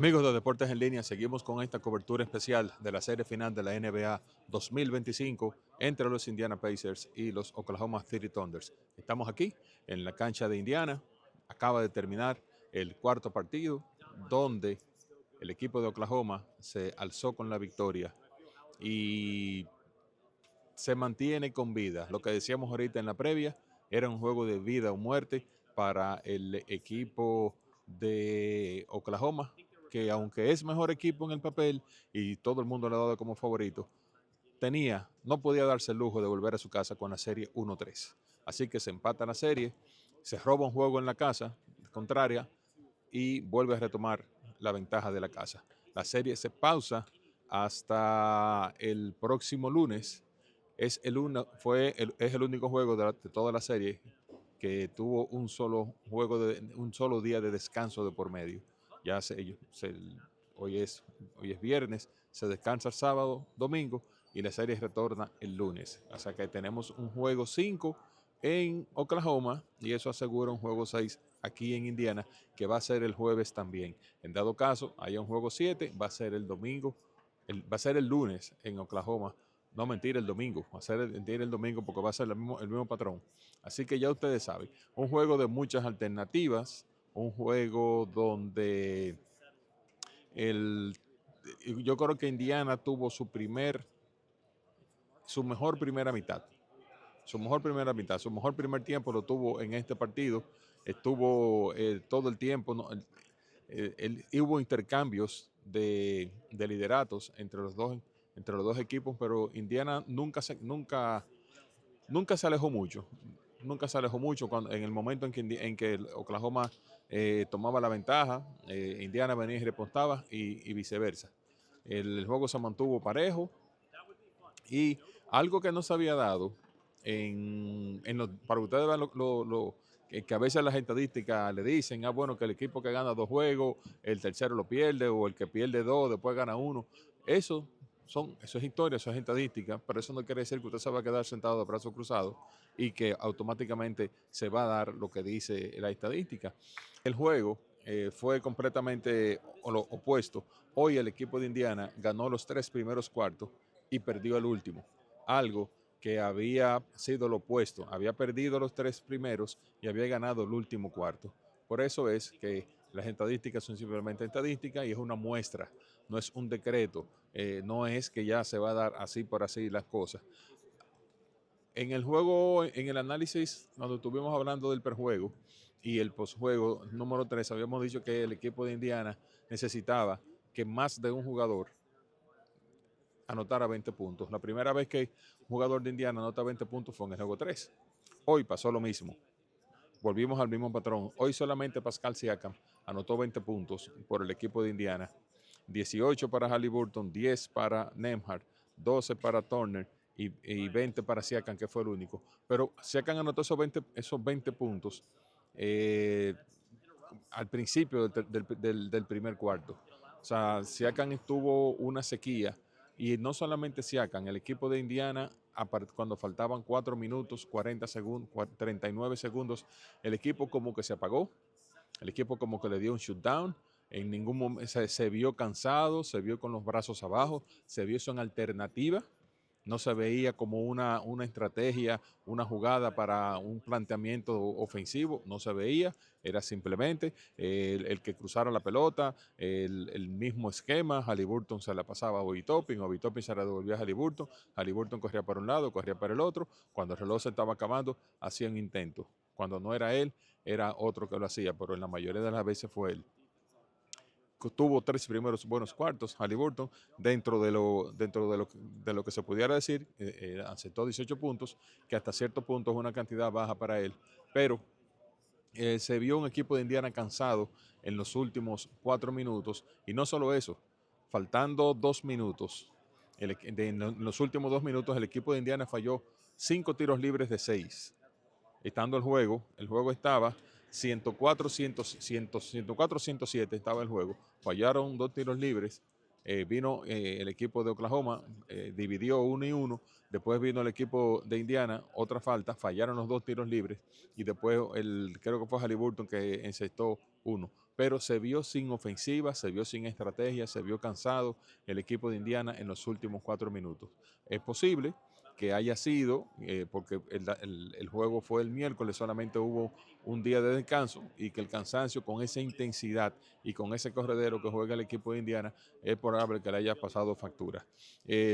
Amigos de Deportes en Línea, seguimos con esta cobertura especial de la serie final de la NBA 2025 entre los Indiana Pacers y los Oklahoma City Thunders. Estamos aquí en la cancha de Indiana, acaba de terminar el cuarto partido donde el equipo de Oklahoma se alzó con la victoria y se mantiene con vida. Lo que decíamos ahorita en la previa, era un juego de vida o muerte para el equipo de Oklahoma, que aunque es mejor equipo en el papel y todo el mundo le ha dado como favorito, no podía darse el lujo de volver a su casa con la serie 1-3. Así que se empata la serie, se roba un juego en la casa contraria y vuelve a retomar la ventaja de la casa. La serie se pausa hasta el próximo lunes. Es el único juego de toda la serie que tuvo un solo día de descanso de por medio. Ya hoy es viernes, se descansa el sábado, domingo y la serie retorna el lunes. O sea que tenemos un juego 5 en Oklahoma y eso asegura un juego 6 aquí en Indiana, que va a ser el jueves también. En dado caso, haya un juego 7, va a ser el domingo, va a ser el lunes en Oklahoma. No, mentira, el domingo. Va a ser el domingo porque va a ser el mismo patrón. Así que ya ustedes saben, un juego de muchas alternativas, un juego donde yo creo que Indiana tuvo su mejor primera mitad. Su mejor primer tiempo lo tuvo en este partido. Estuvo todo el tiempo, ¿no? Hubo intercambios de lideratos entre los dos equipos, pero Indiana nunca se alejó mucho. Nunca se alejó mucho en el momento en que Oklahoma tomaba la ventaja, Indiana venía y repuntaba y viceversa. El juego se mantuvo parejo y algo que no se había dado para ustedes vean que a veces las estadísticas le dicen, bueno, que el equipo que gana 2 juegos, el tercero lo pierde, o el que pierde 2, después gana 1. Eso es historia, eso es estadística, pero eso no quiere decir que usted se va a quedar sentado de brazos cruzados y que automáticamente se va a dar lo que dice la estadística. El juego fue completamente lo opuesto. Hoy el equipo de Indiana ganó los 3 primeros cuartos y perdió el último. Algo que había sido lo opuesto. Había perdido los 3 primeros y había ganado el último cuarto. Por eso es que las estadísticas son simplemente estadísticas y es una muestra, no es un decreto, no es que ya se va a dar así por así las cosas. En el juego, en el análisis, cuando estuvimos hablando del prejuego y el posjuego número 3, habíamos dicho que el equipo de Indiana necesitaba que más de un jugador anotara 20 puntos. La primera vez que un jugador de Indiana anota 20 puntos fue en el juego 3. Hoy pasó lo mismo. Volvimos al mismo patrón. Hoy solamente Pascal Siakam anotó 20 puntos por el equipo de Indiana. 18 para Haliburton, 10 para Nembhard, 12 para Turner y 20 para Siakam, que fue el único. Pero Siakam anotó esos 20 puntos al principio del primer cuarto. O sea, Siakam tuvo una sequía y no solamente Siakam, el equipo de Indiana, cuando faltaban 4 minutos, 40 segundos, 39 segundos, el equipo como que se apagó, el equipo como que le dio un shutdown, en ningún momento se vio cansado, se vio con los brazos abajo, se vio eso en alternativa. No se veía como una estrategia, una jugada para un planteamiento ofensivo, no se veía, era simplemente el que cruzara la pelota, el mismo esquema. Haliburton se la pasaba a Obi-Toppin se la devolvía a Haliburton corría para un lado, corría para el otro. Cuando el reloj se estaba acabando, hacía un intento. Cuando no era él, era otro que lo hacía, pero en la mayoría de las veces fue él. Tuvo 3 primeros buenos cuartos, Haliburton, dentro de lo que se pudiera decir, aceptó 18 puntos, que hasta cierto punto es una cantidad baja para él, pero se vio un equipo de Indiana cansado en los últimos 4 minutos, y no solo eso, faltando 2 minutos, en los últimos 2 minutos el equipo de Indiana falló 5 tiros libres de 6, estando el juego estaba 104-107 estaba el juego. Fallaron 2 tiros libres. Vino el equipo de Oklahoma, dividió 1 y 1. Después vino el equipo de Indiana, otra falta, fallaron los 2 tiros libres. Y después creo que fue Haliburton que encestó 1. pero se vio sin ofensiva, se vio sin estrategia, se vio cansado el equipo de Indiana en los últimos 4 minutos. Es posible que haya sido, porque el juego fue el miércoles, solamente hubo un día de descanso, y que el cansancio con esa intensidad y con ese corredero que juega el equipo de Indiana, es probable que le haya pasado factura.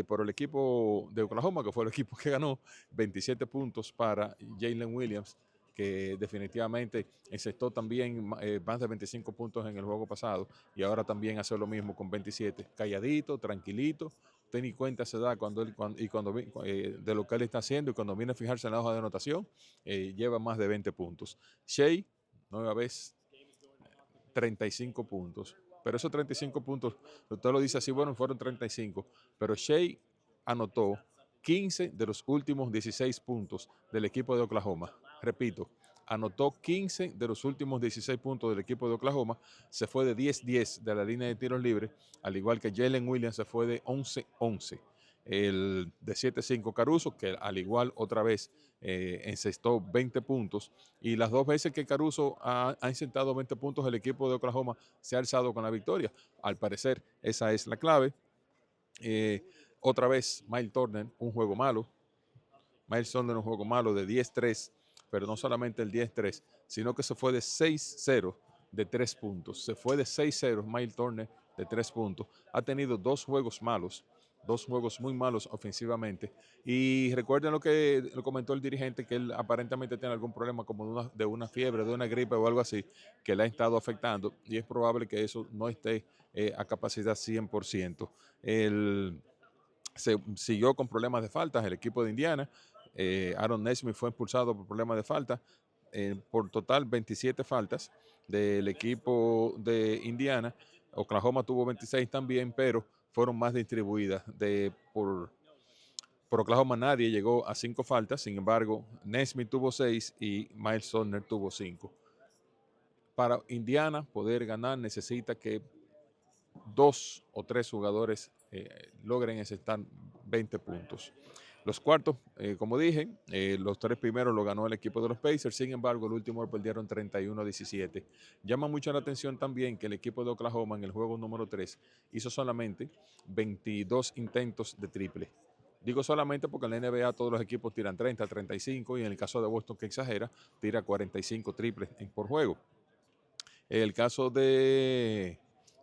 Por el equipo de Oklahoma, que fue el equipo que ganó, 27 puntos para Jalen Williams, que definitivamente encestó también más de 25 puntos en el juego pasado, y ahora también hace lo mismo con 27. Calladito, tranquilito, ten y cuenta se da de lo que él está haciendo, y cuando viene a fijarse en la hoja de anotación, lleva más de 20 puntos. Shea, nueva vez, 35 puntos. Pero esos 35 puntos, usted lo dice así, bueno, fueron 35, pero Shea anotó 15 de los últimos 16 puntos del equipo de Oklahoma. Repito, anotó 15 de los últimos 16 puntos del equipo de Oklahoma, se fue de 10-10 de la línea de tiros libres, al igual que Jalen Williams se fue de 11-11. El de 7-5 Caruso, que al igual otra vez encestó 20 puntos, y las 2 veces que Caruso ha encestado 20 puntos, el equipo de Oklahoma se ha alzado con la victoria. Al parecer, esa es la clave. Otra vez, Miles Turner, un juego malo. Miles Turner, un juego malo de 10-3, pero no solamente el 10-3, sino que se fue de 6-0 de 3 puntos. Se fue de 6-0 Miles Turner de 3 puntos. Ha tenido 2 juegos malos, 2 juegos muy malos ofensivamente. Y recuerden lo que lo comentó el dirigente, que él aparentemente tiene algún problema como de una fiebre, de una gripe o algo así, que le ha estado afectando, y es probable que eso no esté a capacidad 100%. Se siguió con problemas de faltas el equipo de Indiana. Aaron Nesmith fue expulsado por problemas de falta. Por total 27 faltas del equipo de Indiana. Oklahoma tuvo 26 también, pero fueron más distribuidas. Por Oklahoma nadie llegó a 5 faltas, sin embargo, Nesmith tuvo 6 y Miles Turner tuvo 5. Para Indiana poder ganar necesita que 2 o 3 jugadores logren encestar 20 puntos. Los cuartos, como dije, los 3 primeros lo ganó el equipo de los Pacers, sin embargo, el último lo perdieron 31-17. Llama mucho la atención también que el equipo de Oklahoma en el juego número 3 hizo solamente 22 intentos de triple. Digo solamente porque en la NBA todos los equipos tiran 30, 35, y en el caso de Boston, que exagera, tira 45 triples por juego. El caso de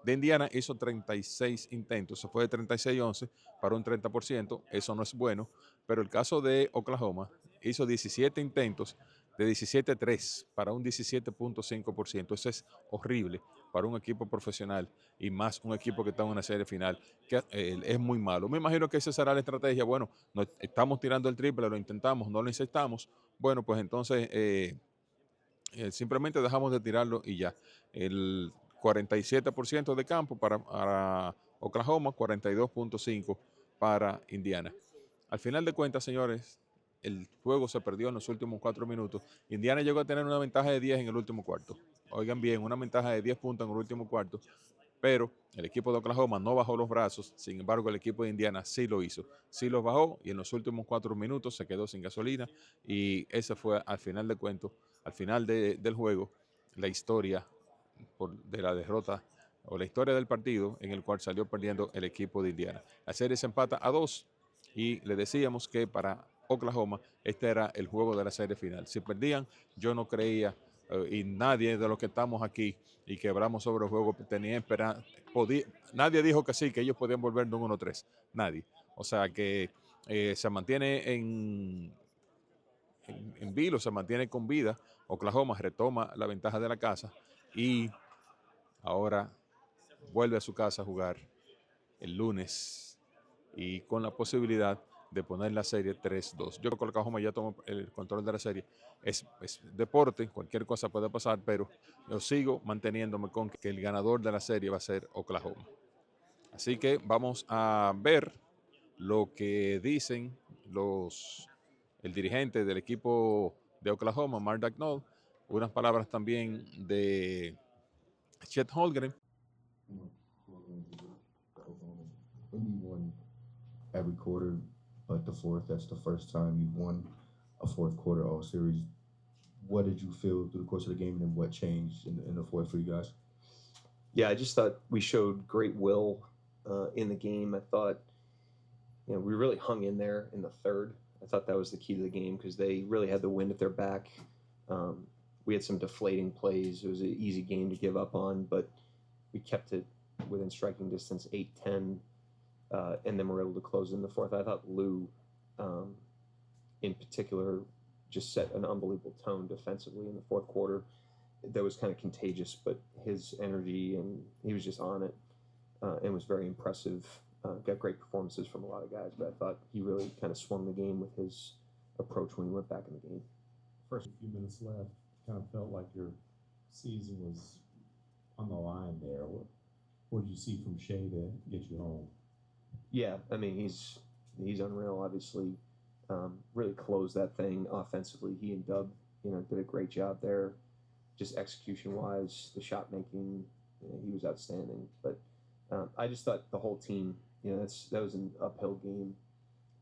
Indiana hizo 36 intentos, se fue de 36-11 para un 30%, eso no es bueno, pero el caso de Oklahoma hizo 17 intentos de 17-3 para un 17.5%, eso es horrible para un equipo profesional, y más un equipo que está en una serie final, que es muy malo. Me imagino que esa será la estrategia. Bueno, no, estamos tirando el triple, lo intentamos, no lo encestamos, bueno, pues entonces simplemente dejamos de tirarlo y ya. El 47% de campo para Oklahoma, 42.5 para Indiana. Al final de cuentas, señores, el juego se perdió en los últimos 4 minutos. Indiana llegó a tener una ventaja de 10 en el último cuarto. Oigan bien, una ventaja de 10 puntos en el último cuarto, pero el equipo de Oklahoma no bajó los brazos. Sin embargo, el equipo de Indiana sí lo hizo, sí los bajó, y en los últimos 4 minutos se quedó sin gasolina, y ese fue al final de cuentos, al final del juego, la historia de la derrota o la historia del partido en el cual salió perdiendo el equipo de Indiana. La serie se empata a 2, y le decíamos que para Oklahoma este era el juego de la serie final. Si perdían, yo no creía, y nadie de los que estamos aquí y que hablamos sobre el juego tenía esperanza. Nadie dijo que sí, que ellos podían volver de un 1-3. Nadie. O sea que se mantiene en vilo, se mantiene con vida. Oklahoma retoma la ventaja de la casa, y ahora vuelve a su casa a jugar el lunes, y con la posibilidad de poner la serie 3-2. Yo creo que Oklahoma ya tomó el control de la serie. Es deporte, cualquier cosa puede pasar, pero yo sigo manteniéndome con que el ganador de la serie va a ser Oklahoma. Así que vamos a ver lo que dicen el dirigente del equipo de Oklahoma, Mark Dagnall, unas palabras también de Chet Holmgren. You won every quarter but the fourth. That's the first time you've won a fourth quarter all series. What did you feel through the course of the game, and what changed in the fourth for you guys? Yeah, I just thought we showed great will in the game. I thought, we really hung in there in the third. I thought that was the key to the game because they really had the wind at their back. Um, we had some deflating plays. It was an easy game to give up on, but we kept it within striking distance, 8-10, and then we were able to close in the fourth. I thought Lou, in particular, just set an unbelievable tone defensively in the fourth quarter. That was kind of contagious, but his energy and he was just on it and was very impressive. Got great performances from a lot of guys, but I thought he really kind of swung the game with his approach when he went back in the game. First few minutes left, kind of felt like your season was on the line there. What did you see from Shea to get you home? Yeah, I mean he's unreal. Obviously, really closed that thing offensively. He and Dub, did a great job there. Just execution wise, the shot making, he was outstanding. But I just thought the whole team, that was an uphill game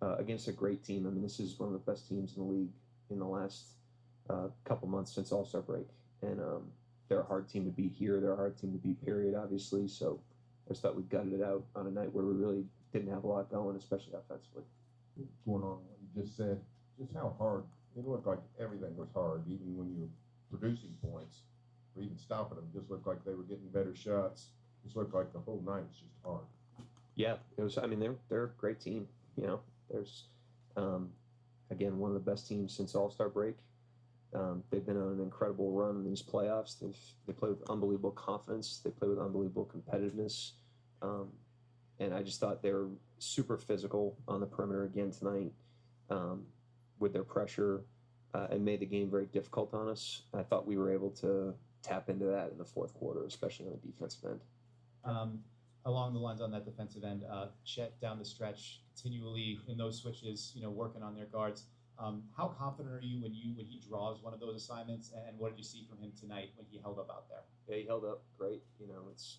against a great team. I mean, this is one of the best teams in the league in the last couple months since All-Star break, and they're a hard team to beat here. They're a hard team to beat, period, obviously. So I just thought we gutted it out on a night where we really didn't have a lot going, especially offensively. Going on what you just said, just how hard it looked like everything was hard, even when you were producing points or even stopping them. Just looked like they were getting better shots. Just looked like the whole night was just hard. Yeah, it was. I mean, they're a great team. There's again one of the best teams since All-Star break. They've been on an incredible run in these playoffs. They play with unbelievable confidence. They play with unbelievable competitiveness. And I just thought they were super physical on the perimeter again tonight with their pressure and made the game very difficult on us. I thought we were able to tap into that in the fourth quarter, especially on the defensive end. Along the lines on that defensive end, Chet down the stretch continually in those switches, working on their guards. How confident are you when he draws one of those assignments, and what did you see from him tonight when he held up out there? Yeah, he held up great. It's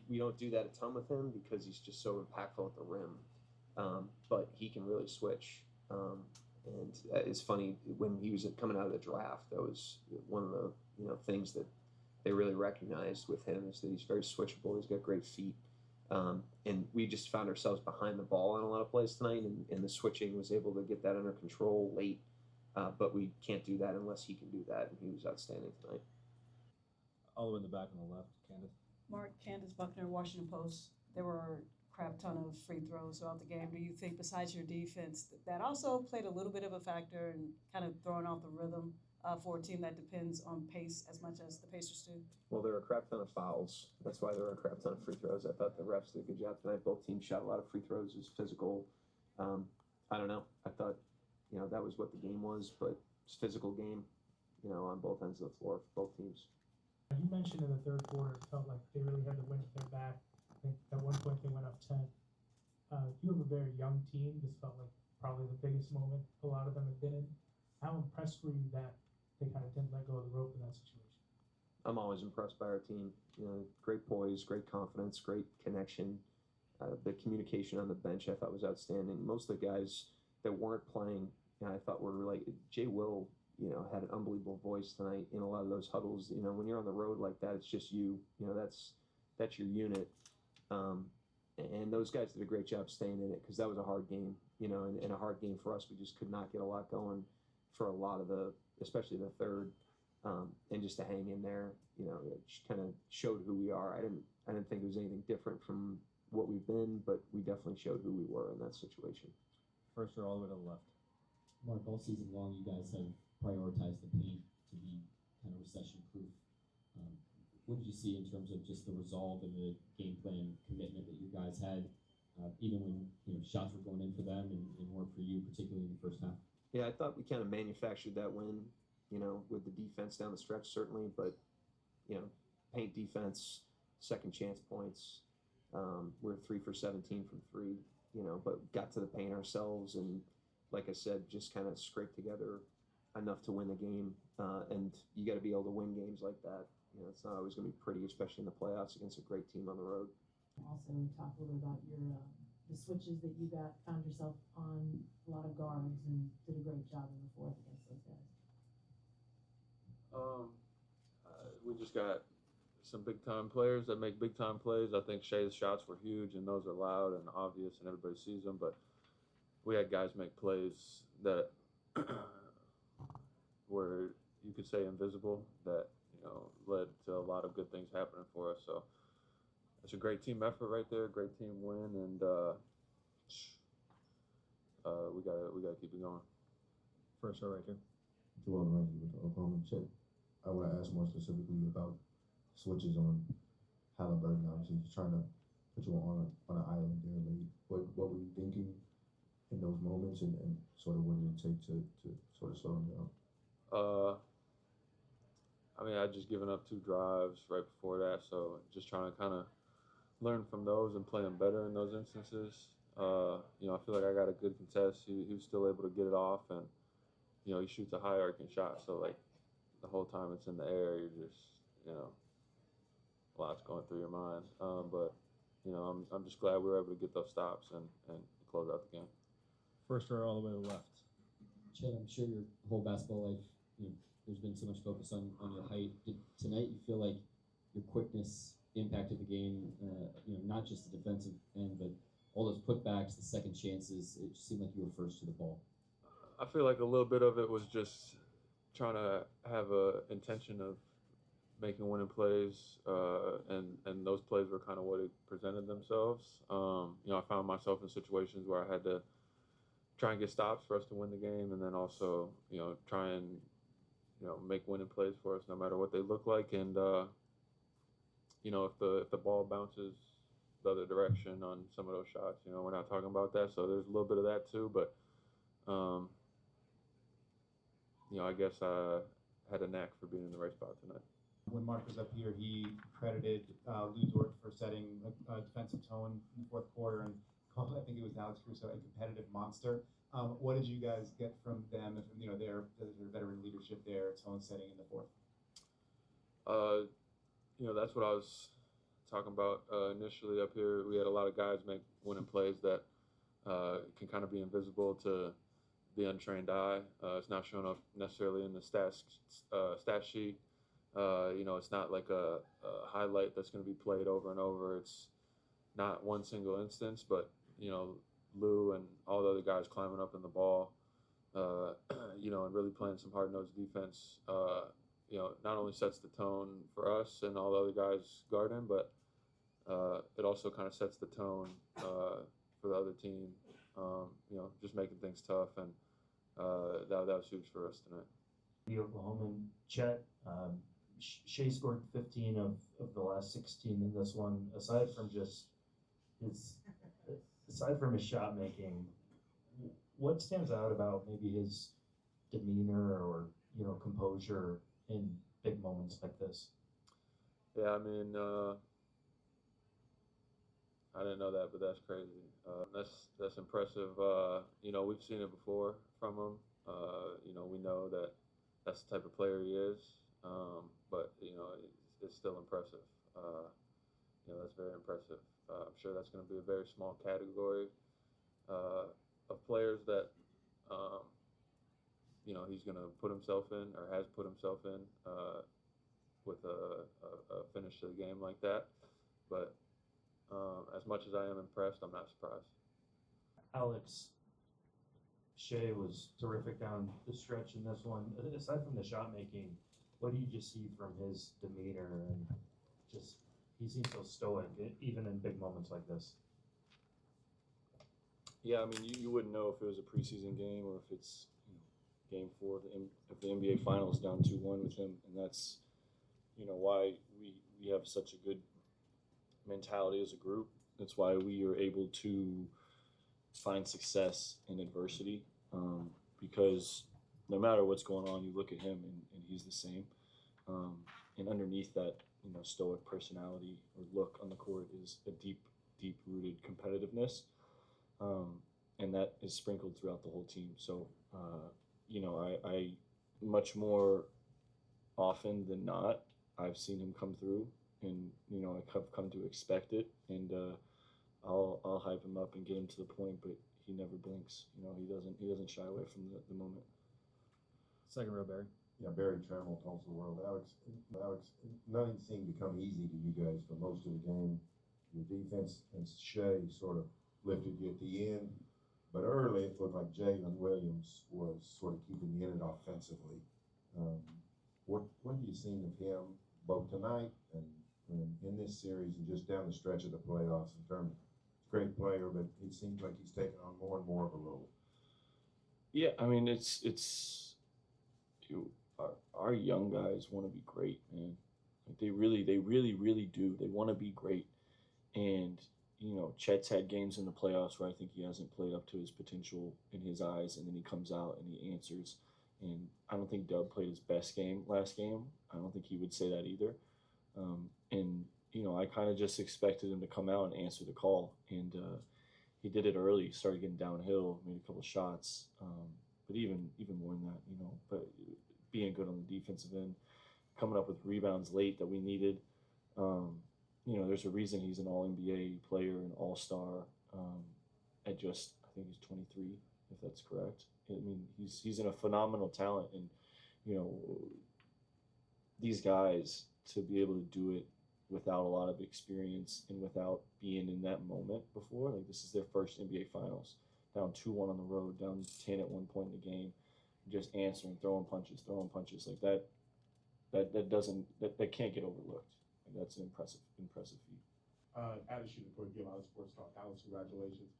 we don't do that a ton with him because he's just so impactful at the rim, but he can really switch. And it's funny when he was coming out of the draft, that was one of the things that they really recognized with him is that he's very switchable. He's got great feet. And we just found ourselves behind the ball in a lot of plays tonight, and the switching was able to get that under control late. But we can't do that unless he can do that, and he was outstanding tonight. All the way in the back on the left, Candace. Mark, Candace Buckner, Washington Post. There were a crap ton of free throws throughout the game. Do you think, besides your defense, that also played a little bit of a factor in kind of throwing off the rhythm for a team that depends on pace as much as the Pacers do? Well, there were a crap ton of fouls. That's why there were a crap ton of free throws. I thought the refs did a good job tonight. Both teams shot a lot of free throws. It was physical. I don't know. I thought, that was what the game was, but it's a physical game, on both ends of the floor for both teams. You mentioned in the third quarter, it felt like they really had the wind at their back. I think at one point they went up 10. You have a very young team. This felt like probably the biggest moment a lot of them have been in. How impressed were you that they kind of didn't let go of the rope in that situation? I'm always impressed by our team. Great poise, great confidence, great connection. The communication on the bench I thought was outstanding. Most of the guys that weren't playing, I thought were like Jay Will. Had an unbelievable voice tonight in a lot of those huddles. When you're on the road like that, it's just you. That's your unit. And those guys did a great job staying in it because that was a hard game. And a hard game for us. We just could not get a lot going for a lot of especially the third. And just to hang in there, it kind of showed who we are. I didn't think it was anything different from what we've been, but we definitely showed who we were in that situation. First row all the way to the left. Mark, all season long, you guys have prioritized the paint to be kind of recession-proof. What did you see in terms of just the resolve and the game plan commitment that you guys had, even when shots were going in for them and weren't for you, particularly in the first half? Yeah, I thought we kind of manufactured that win, with the defense down the stretch, certainly, but, paint defense, second chance points. We're 3 for 17 from 3, but got to the paint ourselves and, like I said, just kind of scraped together enough to win the game. And you got to be able to win games like that. It's not always going to be pretty, especially in the playoffs against a great team on the road. Also, talk a little bit about the switches that you found yourself on a lot of guards and did a great job in the fourth against those guys. We just got some big time players that make big time plays. I think Shea's shots were huge, and those are loud and obvious, and everybody sees them. But we had guys make plays that were, you could say, invisible, that led to a lot of good things happening for us. So it's a great team effort right there, great team win, and we gotta keep it going. First row right here. Joel Ramsey with the Oklahoma Chet. I want to ask more specifically about switches on Halliburton. Obviously, he's trying to put you on an island there late. What were you thinking in those moments, and sort of what did it take to sort of slow him down? I mean, I'd just given up 2 drives right before that, so just trying to kind of learn from those and play them better in those instances. I feel like I got a good contest. He was still able to get it off, and he shoots a high arcing shot. So like the whole time it's in the air, you're just lots going through your mind. But I'm just glad we were able to get those stops and close out the game. First row all the way to the left. Chet, I'm sure your whole basketball life, there's been so much focus on your height. Did tonight you feel like your quickness impacted the game? Not just the defensive end, but all those putbacks, the second chances. It just seemed like you were first to the ball. I feel like a little bit of it was just trying to have a intention of making winning plays, and those plays were kind of what it presented themselves. I found myself in situations where I had to try and get stops for us to win the game, and then also try and make winning plays for us no matter what they look like. And if the ball bounces the other direction on some of those shots, we're not talking about that. So there's a little bit of that too, but I guess I had a knack for being in the right spot tonight. When Mark was up here, he credited Lou Dort for setting a defensive tone in the fourth quarter and called, I think it was Alex Caruso, a competitive monster. What did you guys get from them and from their veteran leadership there, tone setting in the fourth? That's what I was talking about initially up here. We had a lot of guys make winning plays that can kind of be invisible to the untrained eye. It's not showing up necessarily in the stat sheet. It's not like a highlight that's going to be played over and over. It's not one single instance, but Lou and all the other guys climbing up in the ball, and really playing some hard-nosed defense. Not only sets the tone for us and all the other guys guarding, but it also kind of sets the tone for the other team. Just making things tough, and that was huge for us tonight. The Oklahoman, Chet, Shea scored 15 of the last 16 in this one. Aside from his shot making, what stands out about maybe his demeanor or composure in big moments like this? Yeah, I mean, I didn't know that, but that's crazy. That's impressive. We've seen it before from him. We know that that's the type of player he is. But it's still impressive. That's very impressive. I'm sure that's going to be a very small category of players that he's going to put himself in or has put himself in with a finish to the game like that. But as much as I am impressed, I'm not surprised. Alex, Shea was terrific down the stretch in this one. Aside from the shot making, what do you just see from his demeanor and just he seems so stoic, even in big moments like this? Yeah, I mean, you wouldn't know if it was a preseason game or if it's game 4 of the NBA Finals down 2-1 with him, and that's why we have such a good mentality as a group. That's why we are able to find success in adversity, because no matter what's going on, you look at him and he's the same. And underneath that, stoic personality or look on the court is a deep-rooted competitiveness, and that is sprinkled throughout the whole team. So, I much more often than not, I've seen him come through, and I have come to expect it, and I'll hype him up and get him to the point, but he never blinks. He doesn't shy away from the moment. Second row, Barry. Yeah, Barry Trammell, Tulsa World. Alex, nothing seemed to come easy to you guys for most of the game. Your defense and Shea sort of lifted you at the end, but early it looked like Jalen Williams was sort of keeping you in it offensively. What do you seen of him both tonight and in this series and just down the stretch of the playoffs in terms of great player, but it seems like he's taking on more and more of a role. Yeah, I mean our young guys want to be great, man. Like they really do. They want to be great, and Chet's had games in the playoffs where I think he hasn't played up to his potential in his eyes, and then he comes out and he answers. And I don't think Dub played his best game last game. I don't think he would say that either. And I kind of just expected him to come out and answer the call, and he did it early. Started getting downhill, made a couple shots, but even more than that, but being good on the defensive end, coming up with rebounds late that we needed. There's a reason he's an All-NBA player, an All-Star, at just, I think he's 23, if that's correct. I mean, he's in a phenomenal talent, and these guys, to be able to do it without a lot of experience and without being in that moment before, like this is their first NBA Finals, down 2-1 on the road, down 10 at one point in the game, just answering, throwing punches like that can't get overlooked. Like that's an impressive feat. Alex Shooter, give out Sports Talk. Alex, congratulations.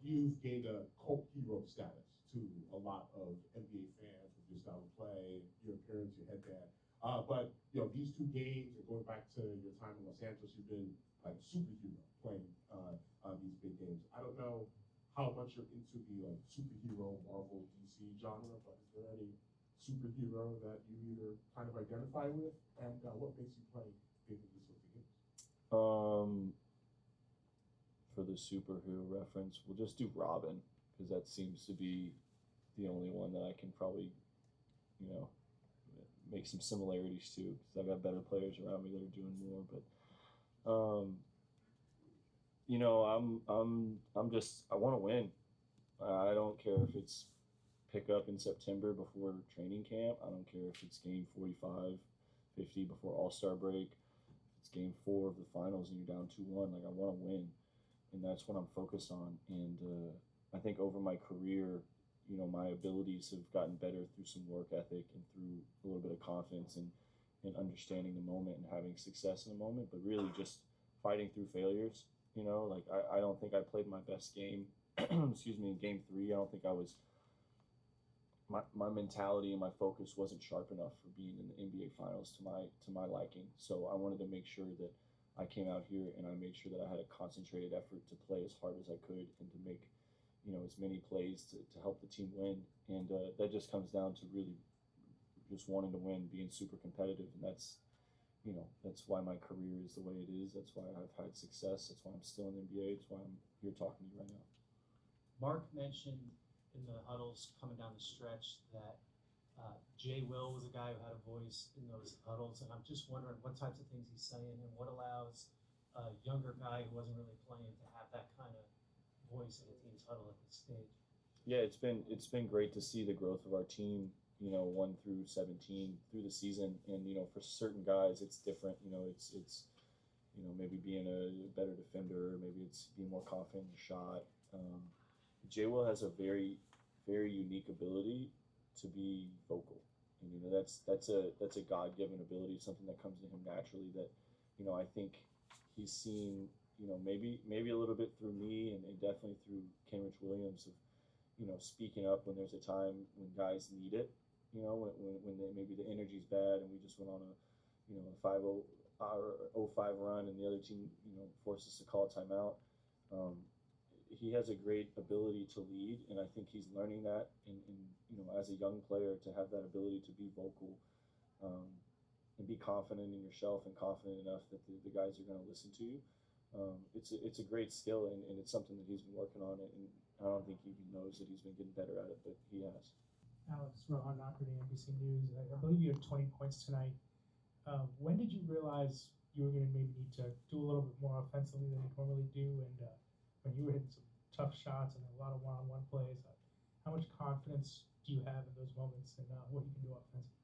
You've gained a cult hero status to a lot of NBA fans with your style of play, your appearance, your headband. But these two games and going back to your time in Los Angeles, you've been like superhero playing these big games. I don't know how much you're into the superhero Marvel DC genre, but is there any superhero that you either kind of identify with, and what makes you play big in these sorts of games? For the superhero reference, we'll just do Robin, because that seems to be the only one that I can probably, make some similarities to, because I've got better players around me that are doing more. But I want to win. I don't care if it's pick up in September before training camp. I don't care if it's game 45, 50 before All-Star break. If it's game 4 of the finals and you're down 2-1, like I want to win. And that's what I'm focused on. And I think over my career, my abilities have gotten better through some work ethic and through a little bit of confidence and understanding the moment and having success in the moment, but really just fighting through failures. Like I don't think I played my best game, excuse me, in game 3. I don't think I was, my mentality and my focus wasn't sharp enough for being in the NBA Finals to my liking. So I wanted to make sure that I came out here and I made sure that I had a concentrated effort to play as hard as I could and to make as many plays to help the team win. And that just comes down to really just wanting to win, being super competitive. And that's why my career is the way it is. That's why I've had success. That's why I'm still in the NBA. That's why I'm here talking to you right now. Mark mentioned in the huddles coming down the stretch that Jay Will was a guy who had a voice in those huddles, and I'm just wondering what types of things he's saying and what allows a younger guy who wasn't really playing to have that kind of voice in the team's huddle at this stage. Yeah, it's been great to see the growth of our team, 1 through 17 through the season, and for certain guys it's different. It's maybe being a better defender, maybe it's being more confident in the shot. Jay Will has a very, very unique ability to be vocal, and that's a God-given ability, something that comes to him naturally. That I think he's seen, maybe a little bit through me and definitely through Kenrich Williams of speaking up when there's a time when guys need it. When maybe the energy's bad and we just went on a 5-0 or 0-5 run and the other team forced us to call a timeout. He has a great ability to lead, and I think he's learning that. And as a young player, to have that ability to be vocal and be confident in yourself and confident enough that the guys are going to listen to you. It's a great skill, and it's something that he's been working on, and I don't think he even knows that he's been getting better at it, but he has. Alex, Rohan Nakardi, NBC News. I believe you had 20 points tonight. When did you realize you were going to maybe need to do a little bit more offensively than you normally do? And when you were hitting some tough shots and a lot of one-on-one plays, how much confidence do you have in those moments and what you can do offensively?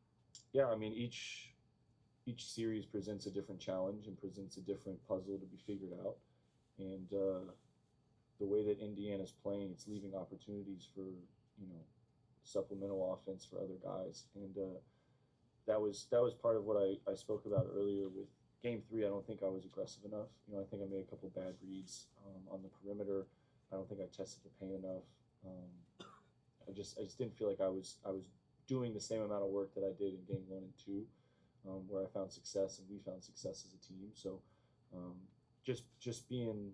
yeah, I mean, each series presents a different challenge and presents a different puzzle to be figured out. And the way that Indiana's playing, it's leaving opportunities for, you know, supplemental offense for other guys. And that was part of what I spoke about earlier with Game 3. I don't think I was aggressive enough. You know, I think I made a couple bad reads on the perimeter. I don't think I tested the paint enough. I just didn't feel like I was doing the same amount of work that I did in Game 1 and 2, where I found success and we found success as a team. So just being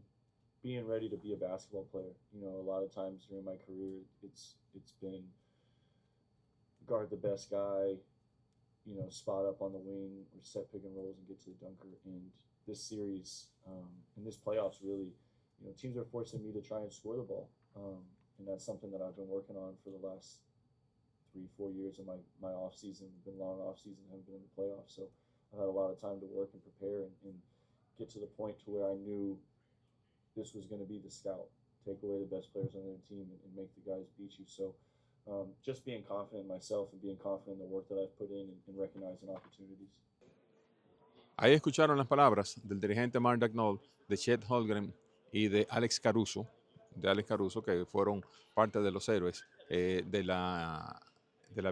ready to be a basketball player. You know, a lot of times during my career, it's been guard the best guy, you know, spot up on the wing or set pick and rolls and get to the dunker. And this series and this playoffs really, you know, teams are forcing me to try and score the ball. And that's something that I've been working on for the last 3-4 years of my off season. It's been long off season, haven't been in the playoffs. So I've had a lot of time to work and prepare and get to the point to where I knew this was going to be the scout, take away the best players on their team and make the guys beat you. So just being confident in myself and being confident in the work that I've put in and recognizing opportunities. Ahí escucharon las palabras del dirigente Mark Dagnall, de Chet Holmgren y de Alex Caruso, que fueron parte de los héroes de la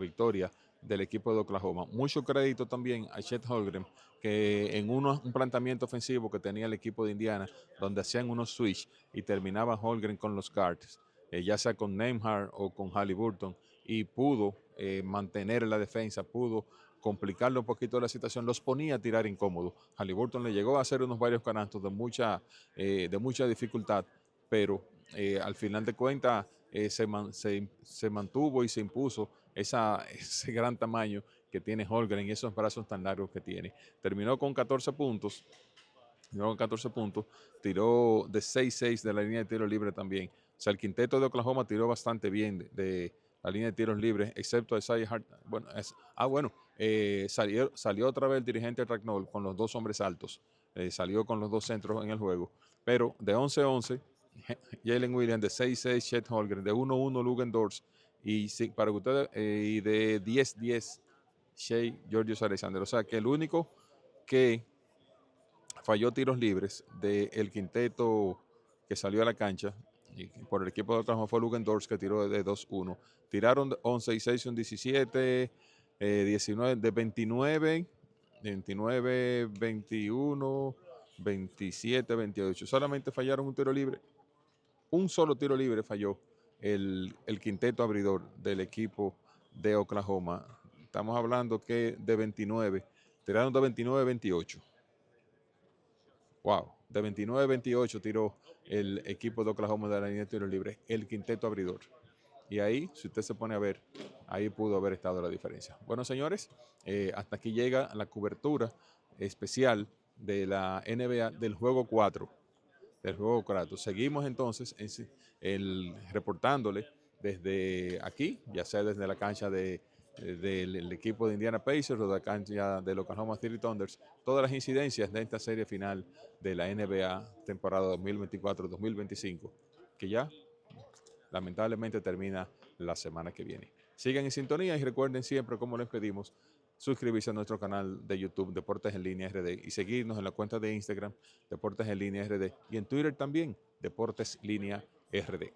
victoria del equipo de Oklahoma. Mucho crédito también a Chet Holmgren, que en un planteamiento ofensivo que tenía el equipo de Indiana, donde hacían unos switch y terminaba Holmgren con los guards, ya sea con Nembhard o con Halliburton, y pudo mantener la defensa, pudo complicarle un poquito la situación, los ponía a tirar incómodos. Halliburton le llegó a hacer unos varios canastos de mucha dificultad, pero al final de cuentas se mantuvo y se impuso ese gran tamaño que tiene Holmgren y esos brazos tan largos que tiene. Terminó con 14 puntos, tiró de 6-6 de la línea de tiro libre también. O sea, el quinteto de Oklahoma tiró bastante bien de la línea de tiros libres, excepto Isaiah Hart. Bueno, salió otra vez el dirigente Dagnall con los dos hombres altos. Salió con los dos centros en el juego. Pero de 11-11, Jalen Williams, de 6-6, Chet Holmgren, de 1-1, Lugendorf, y para ustedes, y de 10-10, Shai Gilgeous-Alexander. O sea, que el único que falló tiros libres del quinteto que salió a la cancha y por el equipo de Oklahoma fue Lugendorf, que tiró de 2-1. Tiraron 11 y 6, un 17, 19, de 29, 21, 27, 28. Solamente fallaron un tiro libre. Un solo tiro libre falló el quinteto abridor del equipo de Oklahoma. Estamos hablando que de 29, tiraron de 29-28. Wow, de 29-28 tiró el equipo de Oklahoma de la línea de tiro libre, el quinteto abridor. Y ahí, si usted se pone a ver, ahí pudo haber estado la diferencia. Bueno, señores, hasta aquí llega la cobertura especial de la NBA del juego 4. Seguimos entonces reportándole desde aquí, ya sea desde la cancha del equipo de Indiana Pacers o de la cancha de los Oklahoma City Thunders, todas las incidencias de esta serie final de la NBA temporada 2024-2025, que ya lamentablemente termina la semana que viene. Sigan en sintonía y recuerden siempre, como les pedimos, suscribirse a nuestro canal de YouTube Deportes en Línea RD y seguirnos en la cuenta de Instagram Deportes en Línea RD y en Twitter también Deportes Línea RD.